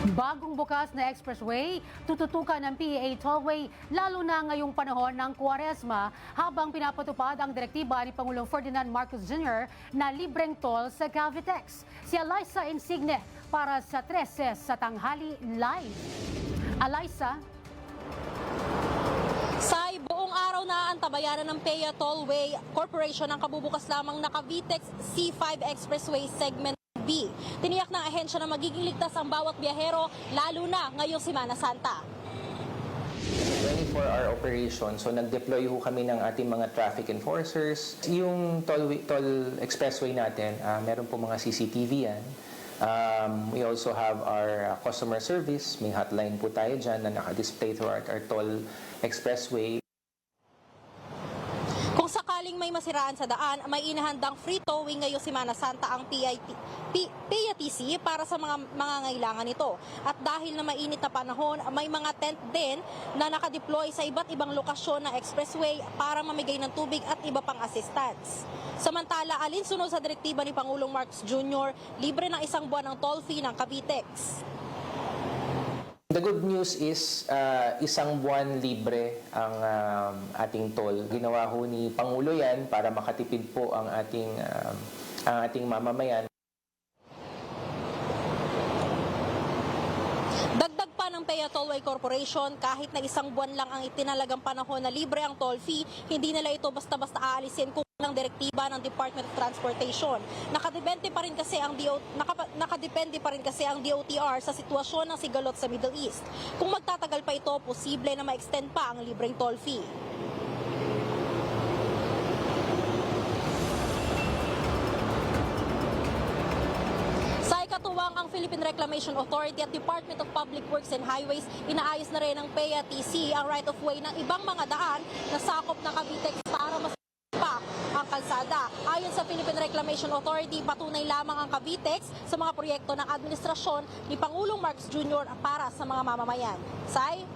Bagong bukas na expressway, tututukan ng PEA Tollway lalo na ngayong panahon ng Kwaresma habang pinapatupad ang direktiba ni Pangulong Ferdinand Marcos Jr. na libreng toll sa Cavitex. Si Alyssa Insigne para sa 13 sa tanghali live. Alyssa? Say, buong araw na antabayanan ng PEA Tollway Corporation ang kabubukas lamang na Cavitex C5 Expressway Segment B. Tiniyak ng ahensya na magiging ligtas ang bawat biyahero, lalo na ngayong Semana Santa. 24-hour operation, so nag-deploy ho kami ng ating mga traffic enforcers. Yung toll expressway natin, meron po mga CCTV yan. We also have our customer service. May hotline po tayo dyan na naka-display throughout our toll expressway. Kung sakaling may masiraan sa daan, may inahandang free towing ngayong Semana Santa ang PIATC para sa mga ngailangan nito. At dahil na mainit na panahon, may mga tent din na nakadeploy sa iba't ibang lokasyon ng expressway para mamigay ng tubig at iba pang assistance. Samantala, alinsunod sa direktiba ni Pangulong Marcos Jr., libre ng 1 buwan ng toll fee ng Cavitex. The good news is, 1 buwan libre ang ating toll. Ginawa ho ni Pangulo yan para makatipid po ang ating mamamayan. Dagdag pa ng PEA Tollway Corporation, kahit na 1 buwan lang ang itinalagang panahon na libre ang toll fee, hindi nila ito basta-basta aalisin kung ng direktiba ng Department of Transportation. Nakadepende pa rin kasi ang DOTR sa sitwasyon ng sigalot sa Middle East. Kung magtatagal pa ito, posible na ma-extend pa ang libreng toll fee. Sa ikatuwang, ang Philippine Reclamation Authority at Department of Public Works and Highways, inaayos na rin ng PEA-TC ang right-of-way ng ibang mga daan na sakop ng Cavitex para mas ang kalsada. Ayon sa Philippine Reclamation Authority, patunay lamang ang Cavitex sa mga proyekto ng administrasyon ni Pangulong Marcos Jr. para sa mga mamamayan. Say?